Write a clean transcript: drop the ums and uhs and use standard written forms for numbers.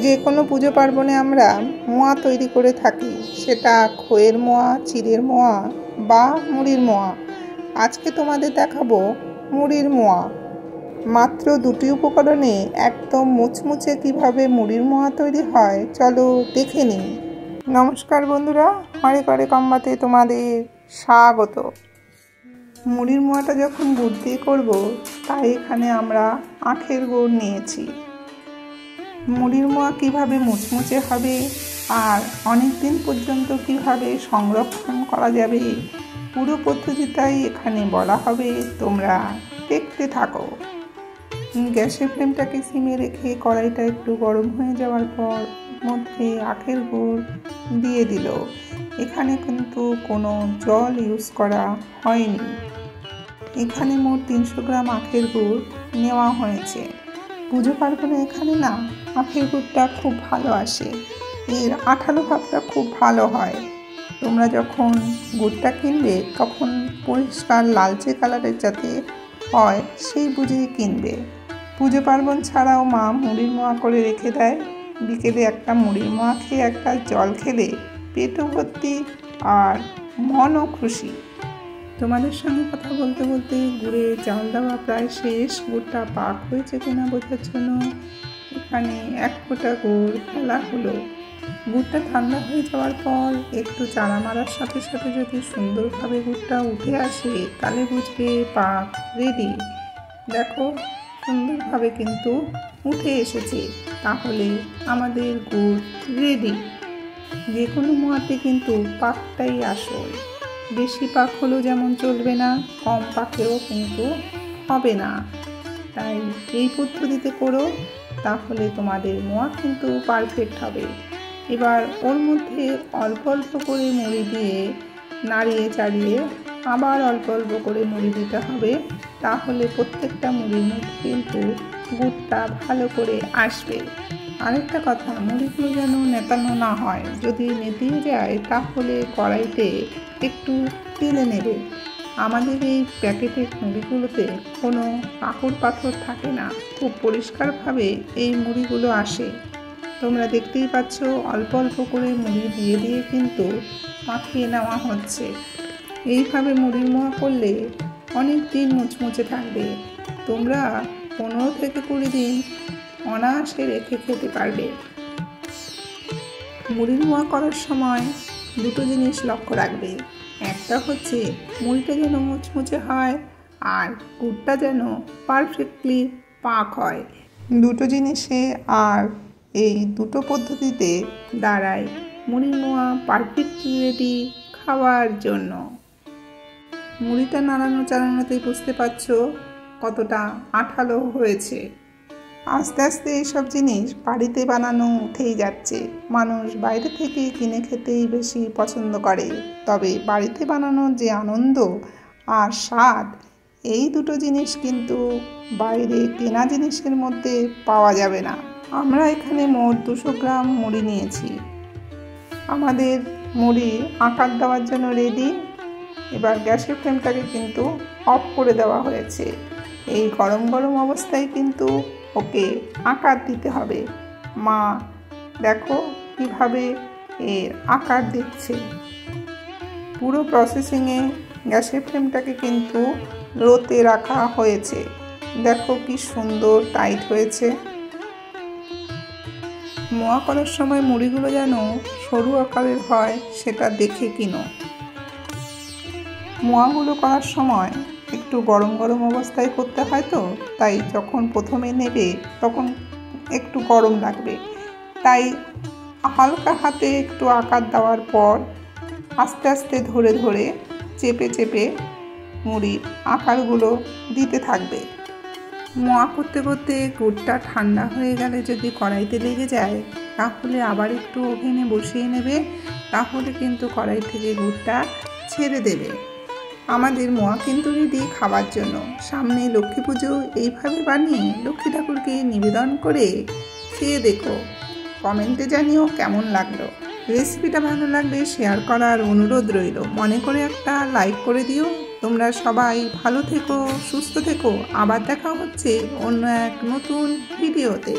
যে কোনো পুজো পার্বণে আমরা মোয়া তৈরি করে থাকি, সেটা খইয়ের মোয়া, চিড়ের মোয়া বা মুড়ির মোয়া। আজকে তোমাদের দেখাবো মুড়ির মোয়া। মাত্র দুটি উপকরণে একদম মুচমুচে কিভাবে মুড়ির মোয়া তৈরি হয় চলো দেখে নিই। নমস্কার বন্ধুরা, হরে করে কম্বাতে তোমাদের স্বাগত। মুড়ির মোয়াটা যখন গুড় দিয়ে করবো, তাই এখানে আমরা আখের গুড় নিয়েছি। মুড়ির মোয়া কিভাবে মুচমুচে হবে আর অনেক দিন পর্যন্ত কিভাবে সংরক্ষণ করা যাবে, পুরো পদ্ধতিটাই এখানে বলা হবে, তোমরা দেখতে থাকো। গ্যাসের ফ্লেমটাকে সিমে রেখে কড়াইটা একটু গরম হয়ে যাওয়ার পর মধ্যে আখের গুড় দিয়ে দিল। এখানে কিন্তু কোনো জল ইউজ করা হয়নি। এখানে মোট 300 গ্রাম আখের গুড় নেওয়া হয়েছে। পুজো পার্বণে এখানে না আখের গুড়টা খুব ভালো আসে, এর আঠালো ভাবটা খুব ভালো হয়। তোমরা যখন গুড়টা কিনবে তখন পরিষ্কার লালচে কালারের যাতে হয় সেই বুঝেই কিনবে। পুজো পার্বণ ছাড়াও মা মুড়ির মোয়া করে রেখে দেয়। বিকেলে একটা মুড়ির মোয়া খেয়ে একটা জল খেলে পেটও ভর্তি আর মনও খুশি। তোমাদের সঙ্গে কথা বলতে বলতে গুড়ে জাল দেওয়া প্রায় শেষ। গুড়টা পাক হয়েছে কিনা বোঝার জন্য এখানে 1 ফোঁটা গুড় ফেলা হলো। গুড়টা ঠান্ডা হয়ে যাওয়ার পর একটু চাড়া মারার সাথে সাথে যদি সুন্দরভাবে গুড়টা উঠে আসে তাহলে বুঝবে পাক রেডি। দেখো সুন্দরভাবে কিন্তু উঠে এসেছে, তাহলে আমাদের গুড় রেডি। যে কোনো মোয়াতে কিন্তু পাকটাই আসল। বেশি পাক হলেও যেমন চলবে না, কম পাকেও কিন্তু হবে না। তাই এই পদ্ধতিতে করো, তাহলে তোমাদের মোয়া কিন্তু পারফেক্ট হবে। এবার ওর মধ্যে অল্প অল্প করে মুড়ি দিয়ে নাড়িয়ে চাড়িয়ে আবার অল্প অল্প করে মুড়ি দিতে হবে, তাহলে প্রত্যেকটা মুড়ির মধ্যে কিন্তু গুড়টা ভালো করে আসবে। আরেকটা কথা, মুড়িগুলো যেন নেতানো না হয়। যদি নেতিয়ে যায় তাহলে কড়াইতে একটু তেলে নেবে। আমাদের এই প্যাকেটের মুড়িগুলোতে কোনো কাঁকড় পাথর থাকে না, খুব পরিষ্কারভাবে এই মুড়িগুলো আসে। তোমরা দেখতেই পাচ্ছ অল্প অল্প করে মুড়ি দিয়ে দিয়ে কিন্তু মাখিয়ে নেওয়া হচ্ছে। এইভাবে মুড়ির মোয়া করলে অনেক দিন মুচমুচে থাকবে। তোমরা 15 থেকে 20 দিন অনায়াসে রেখে খেতে পারবে। মুড়ির মোয়া করার সময় দুটো জিনিস লক্ষ্য রাখবে। একটা হচ্ছে মুড়িটা যেন মুচমুচে হয় আর গুড়টা যেন পারফেক্টলি পাক হয়। দুটো জিনিসে আর এই দুটো পদ্ধতিতে দাঁড়ায় মুড়ির মোয়া পারফেক্টলি রেডি খাওয়ার জন্য। মুড়িটা নাড়ানো চালানোতেই বুঝতে পারছো কতটা আঠালো হয়েছে। আস্তে আস্তে এইসব জিনিস বাড়িতে বানানো উঠেই যাচ্ছে। মানুষ বাইরে থেকে কিনে খেতেই বেশি পছন্দ করে, তবে বাড়িতে বানানোর যে আনন্দ আর স্বাদ, এই দুটো জিনিস কিন্তু বাইরে কেনা জিনিসের মধ্যে পাওয়া যাবে না। আমরা এখানে মোট 200 গ্রাম মুড়ি নিয়েছি। আমাদের মুড়ি আকার দেওয়ার জন্য রেডি। এবার গ্যাসের ফ্লেমটাকে কিন্তু অফ করে দেওয়া হয়েছে। এই গরম গরম অবস্থায় কিন্তু ওকে আকার দিতে হবে। মা দেখো কিভাবে এর আকার দিচ্ছে। পুরো প্রসেসিংয়ে গ্যাসের ফ্লেমটাকে কিন্তু লোতে রাখা হয়েছে। দেখো কি সুন্দর টাইট হয়েছে। মোয়া করার সময় মুড়িগুলো যেন সরু আকারের হয় সেটা দেখে কিনো। মোয়াগুলো করার সময় একটু গরম গরম অবস্থায় করতে হয়, তো তাই যখন প্রথমে নেবে তখন একটু গরম লাগবে। তাই হালকা হাতে একটু আকার দেওয়ার পর আস্তে আস্তে ধরে ধরে চেপে চেপে মুড়ির আকারগুলো দিতে থাকবে। মোয়া করতে করতে গুড়টা ঠান্ডা হয়ে গেলে যদি কড়াইতে লেগে যায় তাহলে আবার একটু ওভেনে বসিয়ে নেবে, তাহলে কিন্তু কড়াই থেকে গুড়টা ছেড়ে দেবে। আমাদের মোয়া কিন্তু রেডি খাওয়ার জন্য। সামনে লক্ষ্মী পুজো, এইভাবে বানিয়ে লক্ষ্মী ঠাকুরকে নিবেদন করে খেয়ে দেখো। কমেন্টে জানিও কেমন লাগলো। রেসিপিটা ভালো লাগলে শেয়ার করার অনুরোধ রইল। মনে করে একটা লাইক করে দিও। তোমরা সবাই ভালো থেকো, সুস্থ থেকো। আবার দেখা হচ্ছে অন্য এক নতুন ভিডিওতে।